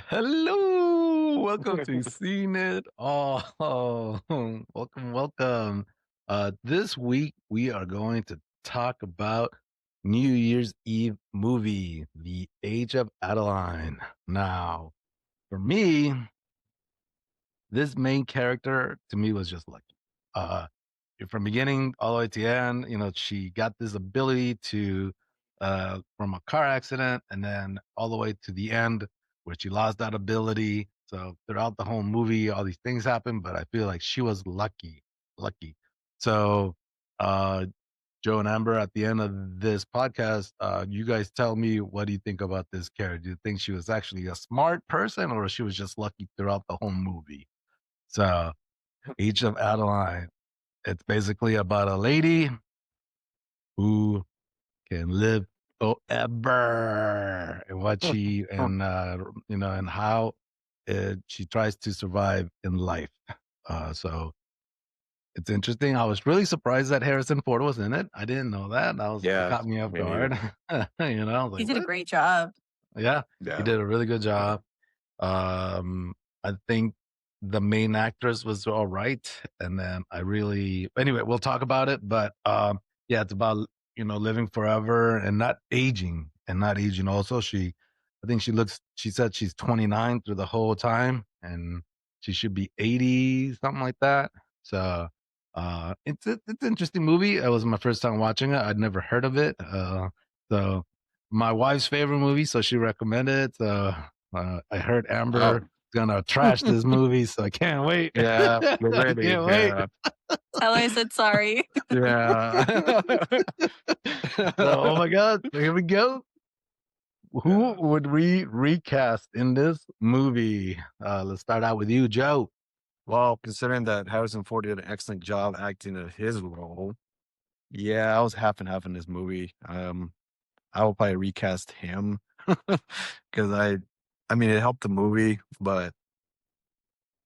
Hello, welcome to Seen It All. Welcome. This week we are going to talk about New Year's Eve movie, The Age of Adaline. Now, for me, this main character to me was just lucky. Uh, from beginning all the way to the end, she got this ability to from a car accident and then all the way to the end where she lost that ability. So throughout the whole movie, all these things happen, but I feel like she was lucky. So uh Joe and Amber, at the end of this podcast, you guys tell me, what do you think about this character? Do you think she was actually a smart person or she was just lucky throughout the whole movie? So Age of Adeline. It's basically about a lady who can live forever, and what she and how she tries to survive in life. So it's interesting. I was really surprised that Harrison Ford was in it. I didn't know that. It Yeah, caught me off me neither. guard. I was He like, did a what? great job. Yeah, he Yeah. did a really good job. I think the main actress was all right, and then anyway, we'll talk about it. But yeah, it's about living forever and not aging. Also, I think she said she's 29 through the whole time, and she should be 80, something like that. So it's an interesting movie. It was my first time watching it. I'd never heard of it. So my wife's favorite movie, so she recommended it. So I heard Oh, Amber gonna trash this movie, so I can't wait. yeah, we're I ready. can't wait. Yeah. Tell her I said sorry. Yeah. So, oh my God, here we go. Who Yeah. would we recast in this movie? Let's start out with you, Joe. Well, considering that Harrison Ford did an excellent job acting in his role, yeah, I was half and half in this movie. I will probably recast him because I mean, it helped the movie, but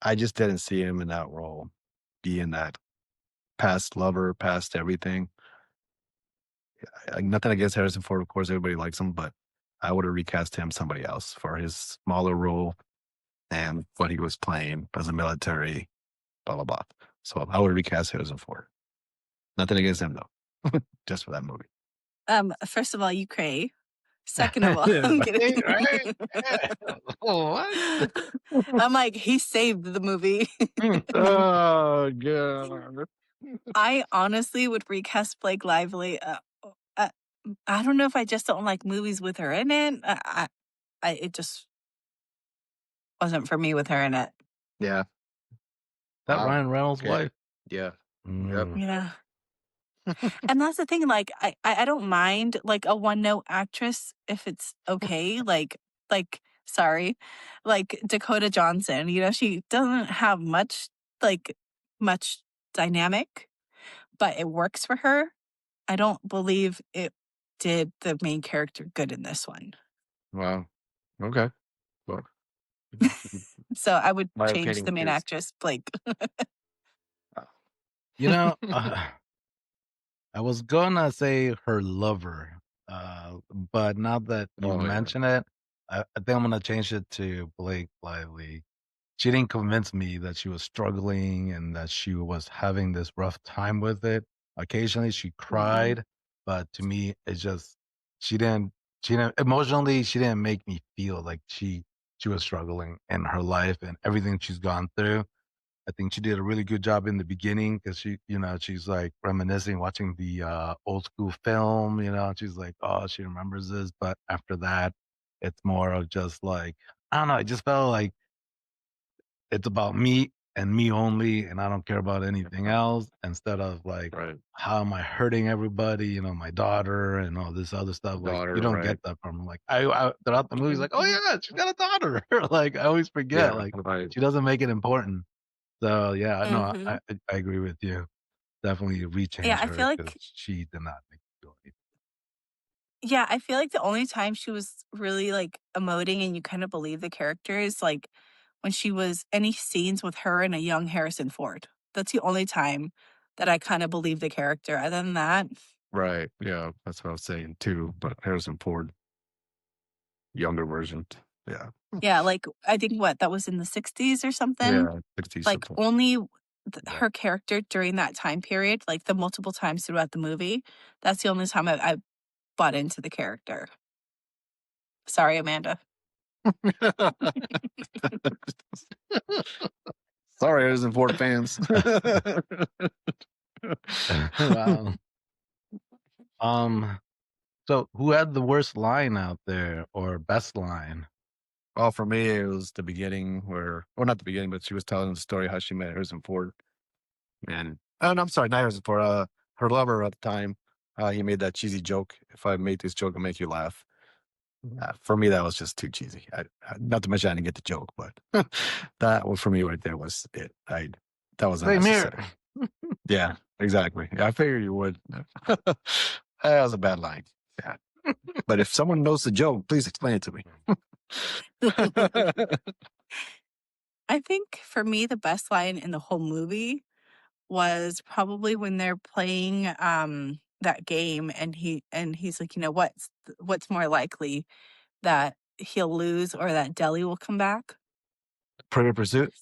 I just didn't see him in that role, being that past lover, past everything. Nothing against Harrison Ford, of course, everybody likes him, but I would have recast him somebody else for his smaller role and what he was playing as a military, blah blah blah. So I would recast Harrison Ford. Nothing against him though, just for that movie. First of all, you cray. Second of all, Yeah, I'm kidding. right? Oh, what? I'm like, he saved the movie. Oh god. I honestly would recast Blake Lively. Uh, I don't know if I just don't like movies with her in it. It just wasn't for me with her in it. Yeah. That Wow. Ryan Reynolds' Okay. wife. Yeah. Yep. Mm. Yeah. And that's the thing, like, I don't mind, like, a one-note actress if it's okay, sorry, like, Dakota Johnson, she doesn't have like, much dynamic, but it works for her. I don't believe it did the main character good in this one. Wow. Okay. Well, So I would my change the opinion main is actress, Blake. You know, I was gonna say her lover, but now that you oh yeah. mention it, I think I'm gonna change it to Blake Lively. She didn't convince me that she was struggling and that she was having this rough time with it. Occasionally she Mm. cried, but to me, it's just she didn't she didn't emotionally she didn't make me feel like she was struggling in her life and everything she's gone through. I think she did a really good job in the beginning because she's like reminiscing, watching the old school film, and she's like, oh, she remembers this. But after that, it's more of just like, I don't know, I just felt like it's about me and me only, and I don't care about anything else, instead of like, Right. how am I hurting everybody, my daughter and all this other stuff. Like, you Daughter, don't get right. that from like I throughout the movie's like, oh yeah, she's got a daughter. Like I always forget, Yeah. like Right. she doesn't make it important. So yeah, no, Mhm. I agree with you. Definitely Yeah, rechange I feel her because like she did not make me feel anything. Yeah, I feel like the only time she was really, like, emoting and you kinda believe the character is, like, when she was any scenes with her and a young Harrison Ford. That's the only time that I kinda believe the character. Other than that, Right. Yeah. That's what I was saying too. But Harrison Ford, younger version. Yeah. Yeah, like I think that was in the 60s or something. Yeah. 60s Like something. only Yeah. her character during that time period, like the multiple times throughout the movie, that's the only time I bought into the character. Sorry, Amanda. Sorry, Harrison Ford fans. Wow. So who had the worst line out there or best line? Well, for me, it was the beginning or not the beginning, but she was telling the story how she met Harrison Ford. And no, I'm sorry, not Harrison Ford. Her lover at the time. He made that cheesy joke. If I made this joke, I'll make you laugh. For me, that was just too cheesy. Not to mention I didn't get the joke, but that was for me right there was it. That was Same here. unnecessary. Yeah, exactly. Yeah, I figured you would. That was a bad line. Yeah, but if someone knows the joke, please explain it to me. I think for me, the best line in the whole movie was probably when they're playing that game and he's like, what's more likely that he'll lose or that Deli will come back? Pretty Pursuit.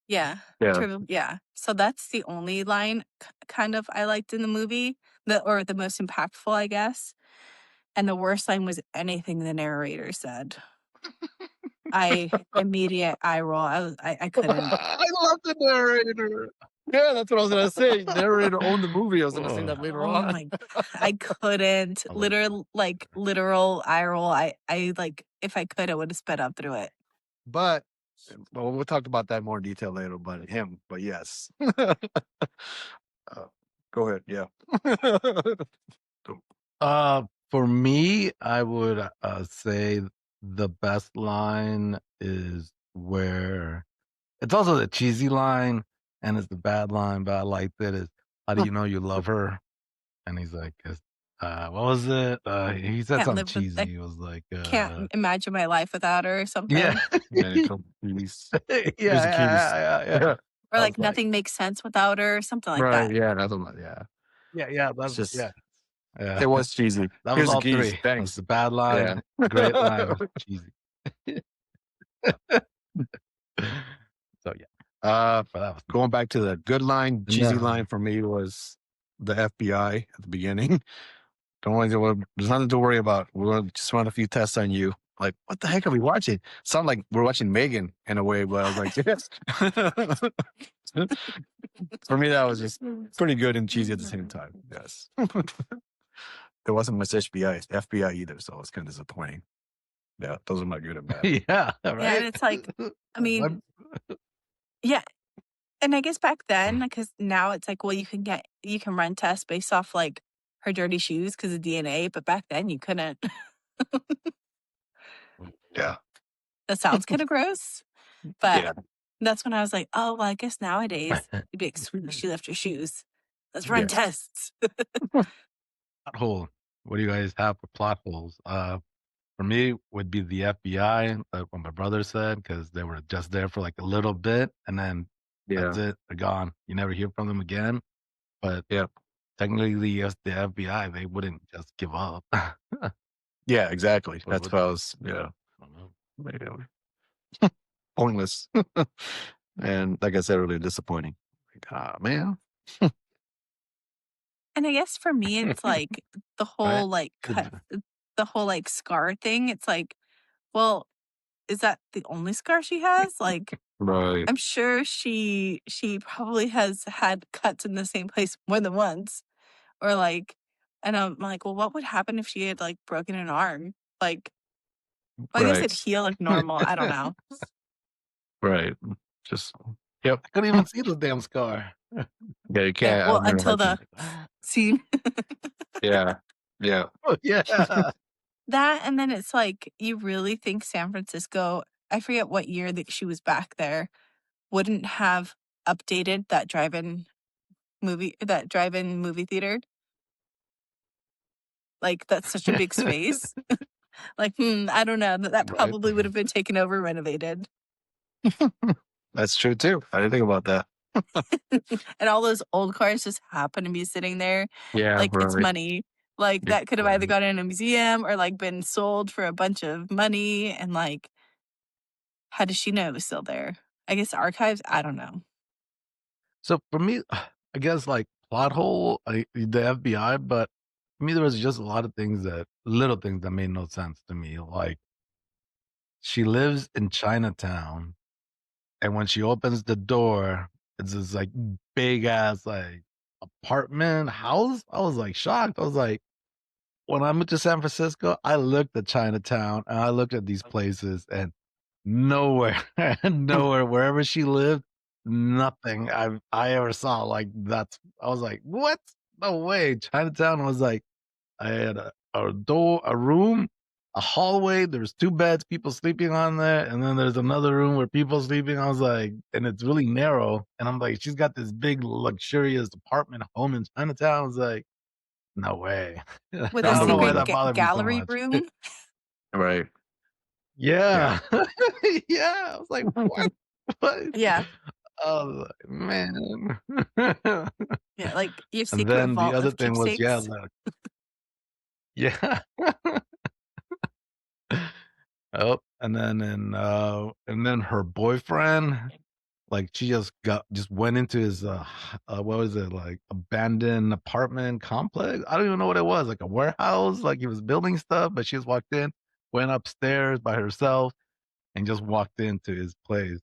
Yeah. Yeah, Yeah. So that's the only line kind of I liked in the movie, or the most impactful, I guess. And the worst line was anything the narrator said. Immediate eye roll. I couldn't. I love the narrator. yeah, that's what I was gonna say. Narrator owned the movie. I was gonna say that later Oh on. my! I couldn't. I love Literal eye roll. I like if I could, I would have sped up through it. But well, we'll talk about that more in detail later. But him. But yes. Go ahead. Yeah. For me, I would say the best line is where it's also the cheesy line and it's the bad line, but I liked it is how do you know you love her? And he's like, what was it? He said Can't something live with. cheesy. I He was like, can't imagine my life without her or something. yeah, Medical peace. yeah, Here's the keys. yeah. Or I like was like, nothing makes sense without her, something like Right. that. Yeah. That's what, yeah. yeah, It's just yeah. it was cheesy. That was Here's the all keys. three. It was Thanks. the bad line, Yeah. great line, cheesy. So yeah, but that was Going back to the good line, cheesy No. line for me was the FBI at the beginning. There's nothing to worry about. We're going to just run a few tests on you. Like, what the heck are we watching? Sound like we're watching Megan in a way, but I was like, yes. For me, that was just pretty good and cheesy at the same time. Yes. There wasn't much FBI either, so it's kind of disappointing. Yeah, those are not good and bad. Yeah, right. Yeah, and it's like, I mean, yeah. And I guess back then, because now it's like, well, you can run tests based off like her dirty shoes because of DNA, but back then you couldn't. Yeah. That sounds kind of gross, but Yeah. that's when I was like, oh, well, I guess nowadays you'd be like, she left her shoes. Let's run tests. Plot hole. What do you guys have for plot holes? For me, would be the FBI, like what my brother said, because they were just there for like a little bit, and then that's it. They're gone. You never hear from them again. But technically, yes, the FBI, they wouldn't just give up. Yeah, exactly. Or That's would what I they? was, I don't know. pointless. And like I said earlier, disappointing. Like, man. And I guess for me, it's like the whole like the whole like scar thing. It's like, well, is that the only scar she has? Like, Right. I'm sure she probably has had cuts in the same place more than once, or like, and I'm like, well, what would happen if she had like broken an arm? Like, well, I guess it'd heal like normal. I don't know. Right. Just I couldn't even see the damn scar. yeah, you can't. Yeah, well, until the scene. Yeah. Oh, yeah. That, and then it's like, you really think San Francisco, I forget what year that she was back there, wouldn't have updated that drive-in movie theater? Like, that's such a big space. Like, I don't know. That probably would have been taken over, renovated. That's true too. I didn't think about that. And all those old cars just happen to be sitting there. Yeah, Like, it's money. Like, that could have either gone in a museum or like been sold for a bunch of money. And like, How does she know it was still there? I guess archives? I don't know. So for me, I guess like plot hole, the FBI, but for me there was just a lot of little things that made no sense to me. Like she lives in Chinatown, and when she opens the door, it's this like big ass like apartment house. I was like shocked. I was like, when I moved to San Francisco, I looked at Chinatown and I looked at these places, and nowhere, nowhere, wherever she lived, nothing I ever saw like that's. I was like, what? No way. Chinatown was like, I had a door, a room, a hallway. There's two beds, people sleeping on there, and then there's another room where people sleeping. I was like, and it's really narrow. And I'm like, she's got this big luxurious apartment home in Chinatown. I was like, no way. I With a don't know why secret that bothered me so gallery much. room? Right. Yeah. Yeah. I was like, what? What? Yeah. Oh man. Yeah, like your And secret then the vault other of thing was, yeah, keepsakes. look. Yeah. Oh, and then her boyfriend, like she just went into his what was it, like abandoned apartment complex? I don't even know what it was, like a warehouse, like he was building stuff, but she just walked in, went upstairs by herself, and just walked into his place.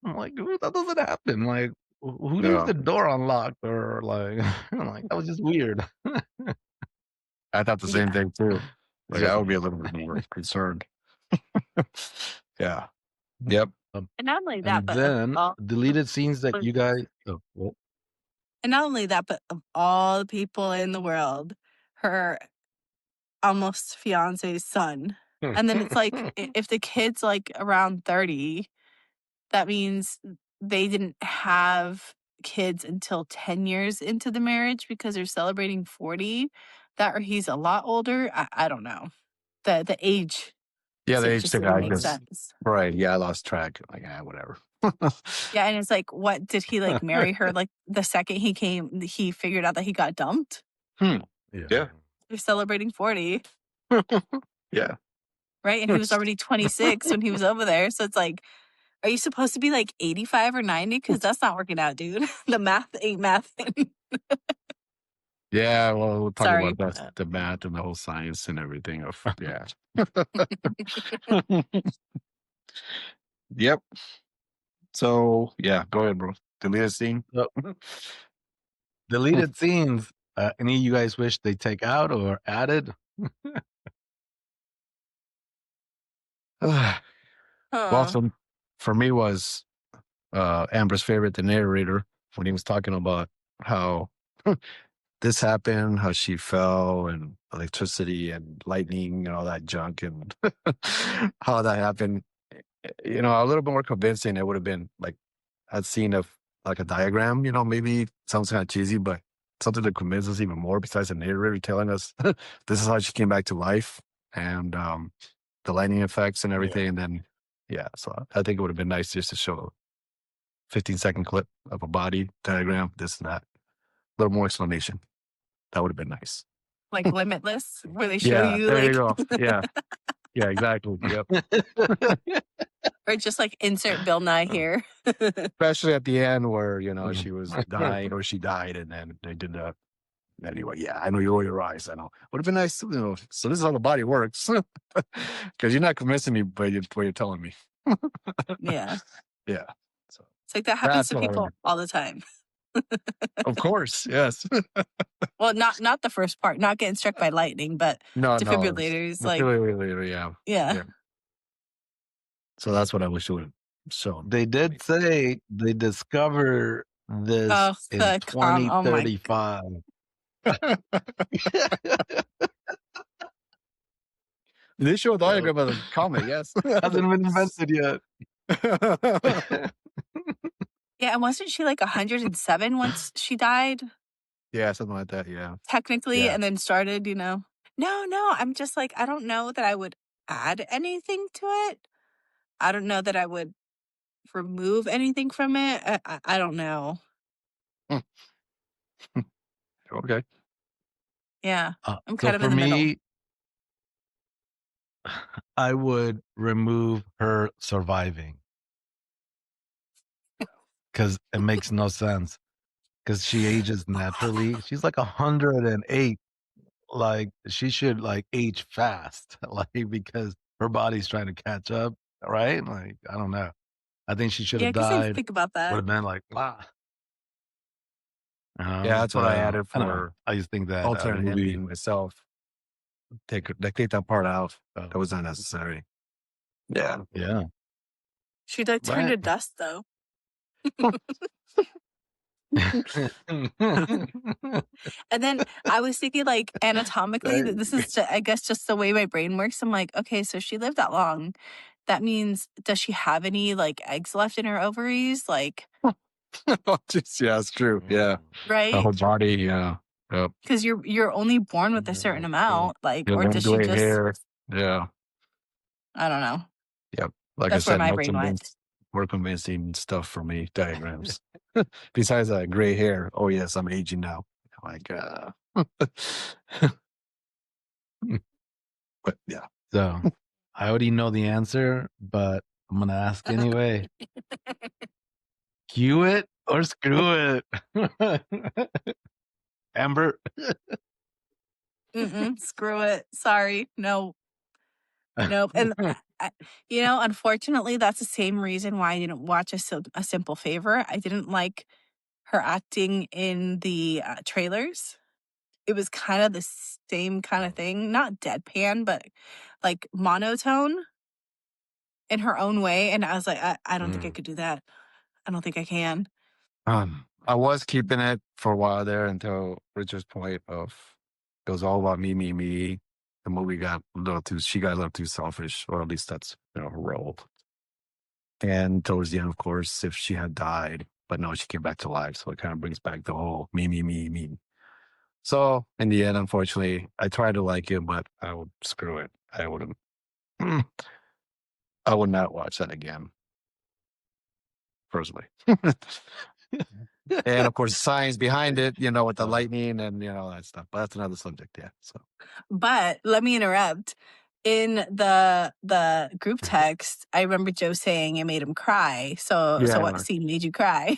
I'm like, dude, that doesn't happen. Like, who leaves No, the door unlocked or like, I'm like, that was just weird. I thought the same Yeah. thing too. It's Like I just would be a me. little bit more concerned. Yeah. Yep. And not only that, And but of then all deleted scenes that you guys. Oh, well, and not only that, but of all the people in the world, her almost fiance's son. And then it's like if the kid's like around 30, that means they didn't have kids until 10 years into the marriage because they're celebrating 40. That or he's a lot older. I don't know. The age Yeah, the age just thing, didn't I make just sense. right. Yeah, I lost track. Like, whatever. Yeah, and it's like, what did he like marry her like the second he figured out that he got dumped? Yeah. yeah. They're celebrating 40, Yeah. right? And he was already 26 when he was over there. So it's like, are you supposed to be like 85 or 90? Because that's not working out, dude. The math ain't math. Yeah, well, we'll talk Sorry. about that, the math and the whole science and everything of yeah. Yep. So yeah, go ahead, bro. Delete a scene. So, deleted scenes. Any of you guys wish they take out or added? Well, Huh. so for me was Amber's favorite, the narrator, when he was talking about how this happened, how she fell, and electricity and lightning and all that junk, and how that happened. You know, a little bit more convincing. It would have been like I'd seen like a diagram. You know, maybe sounds kind of cheesy, but something to convince us even more. Besides the narrator telling us this is how she came back to life, and the lightning effects and everything, and then yeah. So I think it would have been nice just to show a 15-second clip of a body diagram, this and that, a little more explanation. That would have been nice. Like Limitless, where they show Yeah, you there you like, go. Yeah, yeah, exactly. Yep. or just like insert Bill Nye here. Especially at the end where she was Mhm. dying or she died, and then they did that. Anyway, yeah, I know you roll your eyes. I know. Would have been nice, So this is how the body works, because you're not convincing me, but you're telling me. Yeah. Yeah. So It's like that happens that's to what I people would. all the time. Of course, yes. Well, not the first part, not getting struck by lightning, but No, defibrillators, the like, later, yeah, yeah. yeah. So that's what I wish it would have shown. They did say they discover this Oh, in oh my, 2035. They show a So, diagram of the comet, yes. hasn't been invented yet. yeah. And wasn't she like 107 once she died, Yeah, something like that, yeah. technically, Yeah. and then started, No, I'm just like, I don't know that I would add anything to it. I don't know that I would remove anything from it. I don't know. Okay. Yeah. I'm So kind of for in the middle. me, I would remove her surviving. because it makes no sense. Because she ages naturally. She's like 108. Like she should like age fast, like because her body's trying to catch up, right? Like I don't know. I think she should Yeah, have I guess I died. think about Would that. have been like, wow. Yeah, that's what I So added I don't know. for I just think that the alternate movie. ending myself. Take that part out. That was unnecessary. Yeah. Yeah. She like turned Right. to dust though. And then I was thinking, like, anatomically, that this is, I guess, just the way my brain works. I'm like, okay, so she lived that long. That means, does she have any like eggs left in her ovaries? Like, Yeah, it's true. Yeah. The right? whole body, yeah. Yep. Because you're only born with a certain amount, like, You or have does she gray just? hair. Yeah. I don't know. Yep. Like I That's where said, my brain went. more convincing stuff for me, diagrams. Besides that gray hair. Oh yes, I'm aging now. Like but yeah. So I already know the answer, but I'm gonna ask anyway. Cue it or screw it. Amber. Screw it. Sorry. No. Nope. And unfortunately, that's the same reason why I didn't watch a Simple Favor. I didn't like her acting in the trailers. It was kind of the same kind of thing, not deadpan, but like monotone in her own way. And I was like, I don't think I could do that. I don't think I can. I was keeping it for a while there until Richard's point of it was all about me, me, me. The movie got a little too, she got a little too selfish, or at least that's her role. And towards the end, of course, if she had died, but no, she came back to life. So it kind of brings back the whole me, me, me, me. So in the end, unfortunately, I tried to like it, but I would screw it. I wouldn't. I would not watch that again, personally. And of course, science behind it, with the lightning and that stuff. But that's another subject, yeah. So, But let me interrupt. In the group text, I remember Joe saying it made him cry. So what scene made you cry?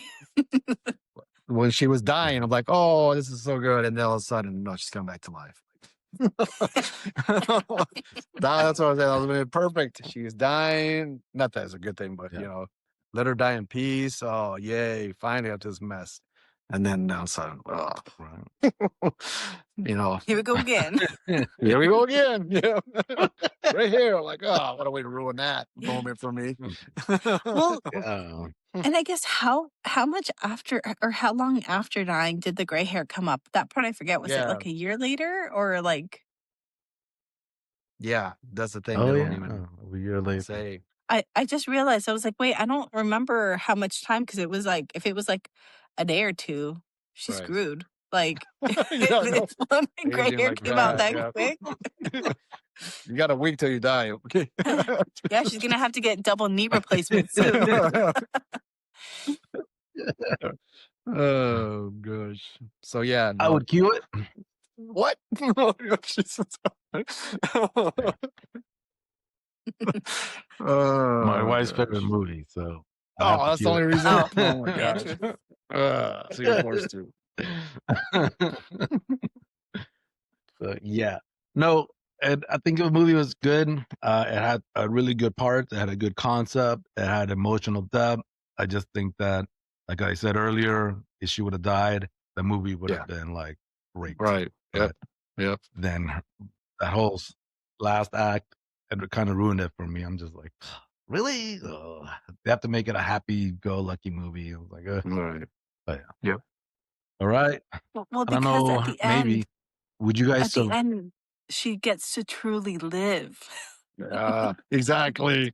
When she was dying, I'm like, oh, this is so good. And then all of a sudden, no, she's coming back to life. That's what I was saying. That was perfect. She's dying. Not that it's a good thing, but let her die in peace. Oh, yay! Finally, out this mess. And then now, sudden, Here we go again. Here we go again. Yeah, right here. Like, oh, what a way to ruin that moment for me. Well, and I guess how much after or how long after dying did the gray hair come up? That part I forget. Was it like a year later or like? Yeah, that's the thing. Oh, they yeah. don't even A year later. say. I just realized, I was like, wait, I don't remember how much time, because it was like, if it was like a day or two, she's screwed. Like, it's when the gray hair came out that quick. You got a week till you die. Okay. Yeah, she's gonna have to get double knee replacement soon. Oh gosh. So yeah, I would cue it. What? My wife's favorite movie, so. That's the only reason. Oh my Yeah, gosh. So you're forced to. So, yeah. No, and I think the movie was good. It had a really good part. It had a good concept. It had emotional depth. I just think that, like I said earlier, if she would have died, the movie would have been like great. Right. Yep. Yep. Then that whole last act, it kind of ruined it for me. I'm just like, really? They have to make it a happy-go-lucky movie. I was like, right. But yeah. Yep. All right. Well, I don't because know. at the Maybe. end, Would you guys? at the end, she gets to truly live. Yeah, exactly.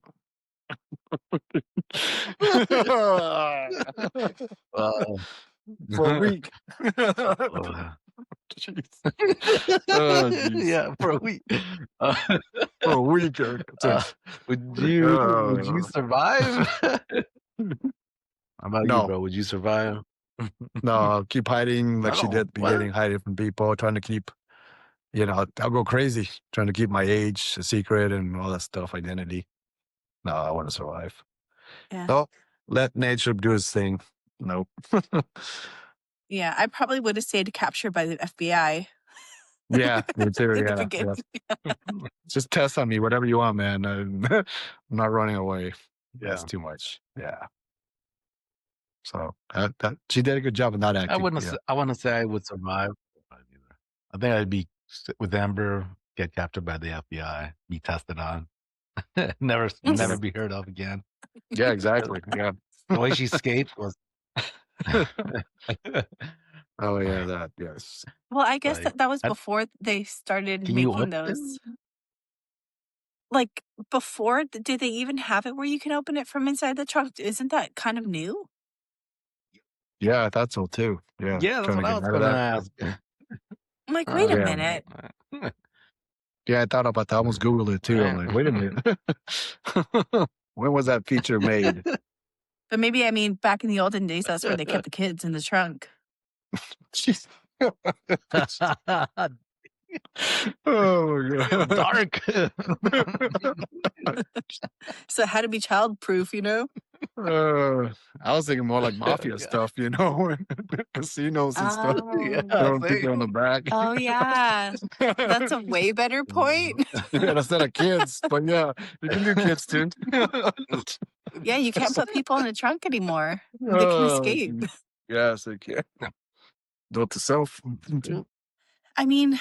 For a week. Yeah, for a week. For a week. Would you survive? How about you, bro? Would you survive? No, I'll keep hiding like she did, hiding from people, trying to keep, I'll go crazy, trying to keep my age a secret and all that stuff, identity. No, I want to survive. Yeah. So let nature do its thing. Nope. Yeah, I probably would have stayed captured by the FBI Yeah, me too. in the Yeah, beginning. yeah. Just test on me, whatever you want, man. I'm not running away. That's Yeah. too much. Yeah. So that she did a good job of not acting. Yeah. I want to say I would survive. I think I'd be with Amber, get captured by the FBI, be tested on, never Yeah. be heard of again. Yeah, exactly. Yeah. The way she escaped was Oh yeah, that yes. Well, I guess like, that was before they started can you making open those. it? Like before, did they even have it where you can open it from inside the trunk? Isn't that kind of new? Yeah, I thought so too. Yeah. Yeah, that's Trying to what I get was out of going to that. ask. I'm like, wait a Yeah. minute. Yeah, I thought about that. I almost Googled it too. I'm like, wait a minute. When was that feature made? But maybe, I mean, back in the olden days, that's where they kept the kids in the trunk. Jeez. Oh my god. Dark. So it had to be childproof, you know? I was thinking more like mafia Yeah. stuff, you know, casinos and stuff. Yeah, Throwing same. people on the back. Oh, yeah. That's a way better point. Yeah, instead of kids, but yeah, you can do kids too. Yeah, you can't put people in the trunk anymore. They can Oh, escape. yes, they can. Do it to self. I mean,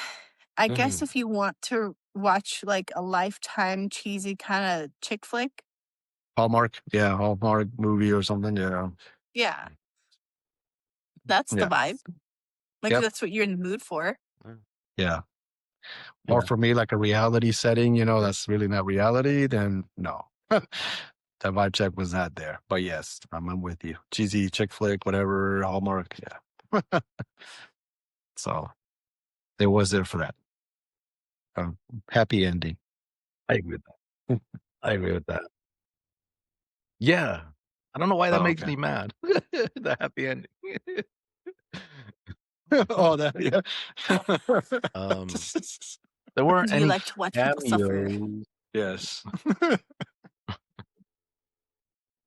I guess if you want to watch like a Lifetime cheesy kind of chick flick, Hallmark, yeah, Hallmark movie or something, yeah. yeah, that's the Yeah. vibe. Like Yep. that's what you're in the mood for. Yeah. Or for me, like a reality setting, you know, that's really not reality, then no. That vibe check was not there. But yes, I'm with you. Cheesy chick flick, whatever, Hallmark, yeah. So it was there for that. Happy ending. I agree with that. I agree with that. Yeah. I don't know why that makes okay. me mad. The happy ending. Oh, that, yeah. There weren't Do you any like to watch people suffer? cameos. Yes.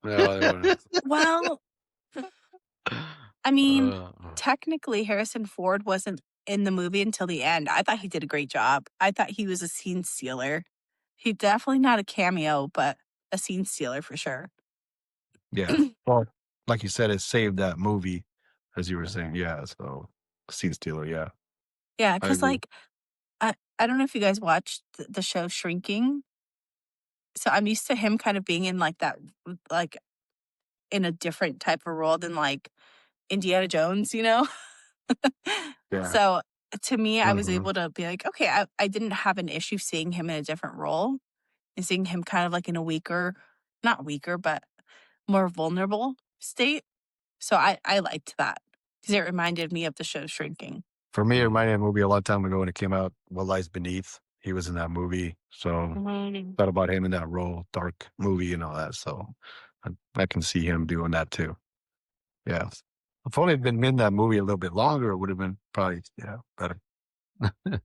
No, they weren't. Well, I mean, Uh, technically, Harrison Ford wasn't in the movie until the end. I thought he did a great job. I thought he was a scene stealer. He definitely not a cameo, but a scene stealer for sure. Yeah. Well, like you said, it saved that movie, as you were saying. Yeah. So, Scene Stealer. Yeah. Yeah, I because agree. like I don't know if you guys watched the show Shrinking. So I'm used to him kind of being in like that, like in a different type of role than like Indiana Jones, you know? Yeah. So to me, I was Mhm. able to be like, okay, I didn't have an issue seeing him in a different role and seeing him kind of like in a weaker, not weaker, but more vulnerable state. So I liked that because it reminded me of the show Shrinking. For me, it reminded me of a movie a long time ago when it came out, What Lies Beneath. He was in that movie. So, thought about him in that role, dark movie and all that. So, I can see him doing that too. Yeah. If only it'd been in that movie a little bit longer, it would have been probably, better. do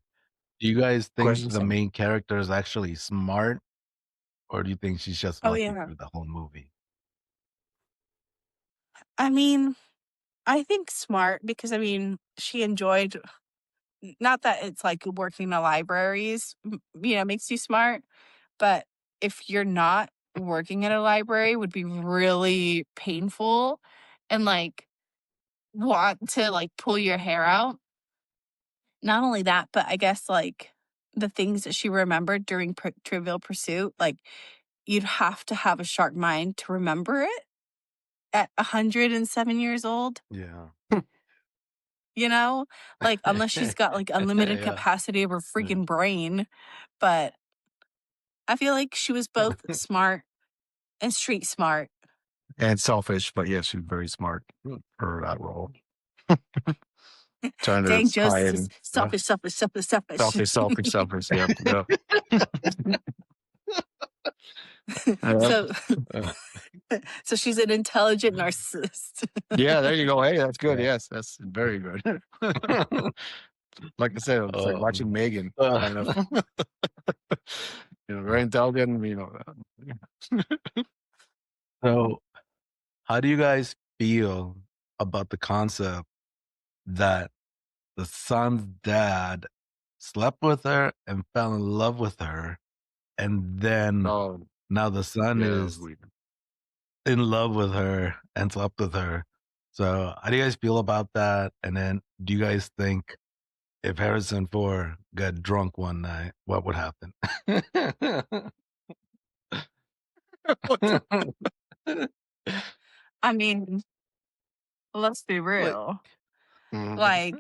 you guys think Questions? the main character is actually smart, or do you think she's just Oh, lucky yeah. through the whole movie? I mean, I think smart because I mean, she enjoyed not that it's like working in libraries, makes you smart, but if you're not working in a library would be really painful and like want to like pull your hair out. Not only that, but I guess like the things that she remembered during Trivial Pursuit, like you'd have to have a sharp mind to remember it at 107 years old. Yeah. You know, like unless she's got like unlimited Yeah. capacity of her freaking brain. But I feel like she was both smart and street smart. And selfish, but yeah, she's very smart for that role. Trying to Dang, Joe's hide just and selfish. selfish. Yeah. So, so she's an intelligent narcissist. Yeah, there you go. Hey, that's good. Yes, that's very good. Like I said, it's like watching Megan. Kind of. Very intelligent. So, how do you guys feel about the concept that the son's dad slept with her and fell in love with her, and then Oh, now the son yeah, that was is weird. in love with her and slept with her. So, how do you guys feel about that? And then, do you guys think if Harrison Ford got drunk one night, what would happen? What the- I mean, let's be like, real. Mhm. Like,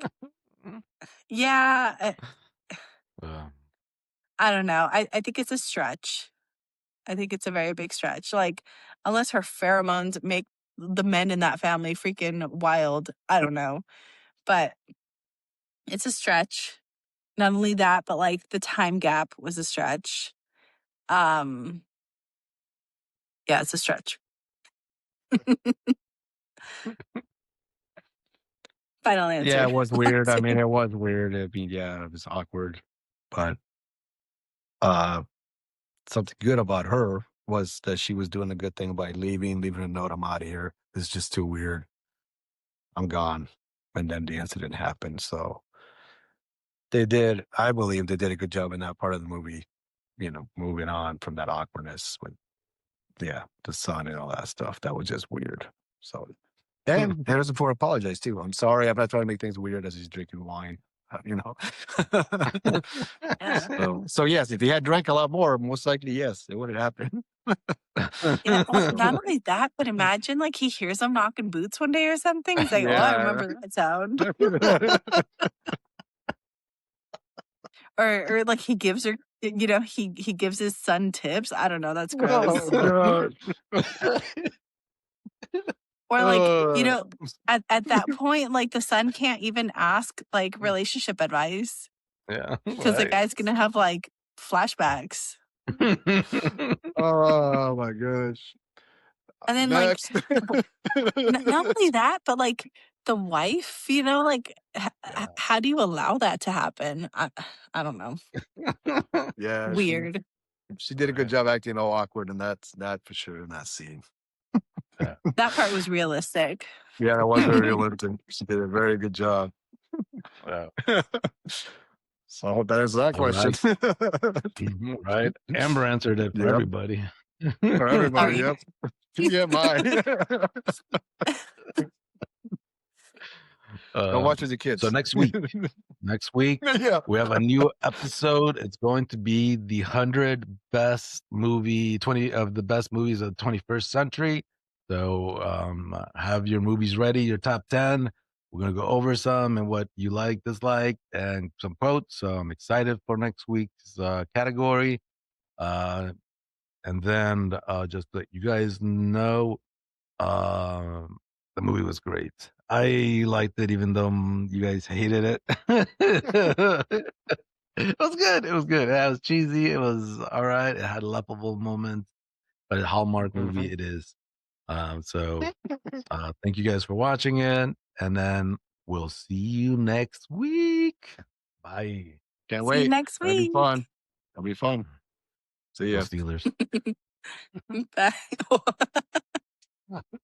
yeah, uh, I don't know. I think it's a stretch. I think it's a very big stretch. Like, unless her pheromones make the men in that family freaking wild, I don't know. But it's a stretch. Not only that, but like the time gap was a stretch. Um, yeah, it's a stretch. Final Yeah, answer. it was weird. I mean, it was weird. I mean, yeah, it was awkward. But uh something good about her was that she was doing a good thing by leaving a note, I'm out of here. It's just too weird. I'm gone. And then the incident happened. So I believe they did a good job in that part of the movie, moving on from that awkwardness with, yeah, the son and all that stuff. That was just weird. So, and Harrison Ford apologized too. I'm sorry. I'm not trying to make things weird as he's drinking wine, you know. Yeah. So yes, if he had drank a lot more, most likely, yes, it would have happened. Yeah. So, Not only that, but imagine like he hears them knocking boots one day or something. He's like, oh, I yeah. remember that sound. Or like he gives her, he gives his son tips. I don't know. That's gross. Oh gosh. Or like, Uh, at that point, like the son can't even ask like relationship advice yeah, because the right. guy's gonna have like flashbacks. oh my gosh. And then like Next. not only that, but like the wife, like yeah. how do you allow that to happen? I don't know. Yeah, Weird. she did a good Right. job acting all awkward, and that's that for sure in that scene. Yeah. That part was realistic. Yeah, that was very realistic. She did a very good job. Yeah. So I hope that answers that All question. right. Right. Amber answered it for Yep. everybody. For everybody, Sorry. yep. Yeah, mine. Don't watch with your kids. So next week, Yeah. we have a new episode. It's going to be the 100 best movie, 20 of the best movies of the 21st century. So have your movies ready, your top 10. We're going to go over some and what you like, dislike, and some quotes. So I'm excited for next week's category. And then just let you guys know, um, the movie was great. I liked it, even though you guys hated it. It was good. It was good. It was cheesy. It was all right. It had laughable moments, but a Hallmark movie it is. So thank you guys for watching it, and then we'll see you next week. Bye. Can't See you wait. next That'll be week. fun. That'll be fun. See Go ya. Steelers. Bye.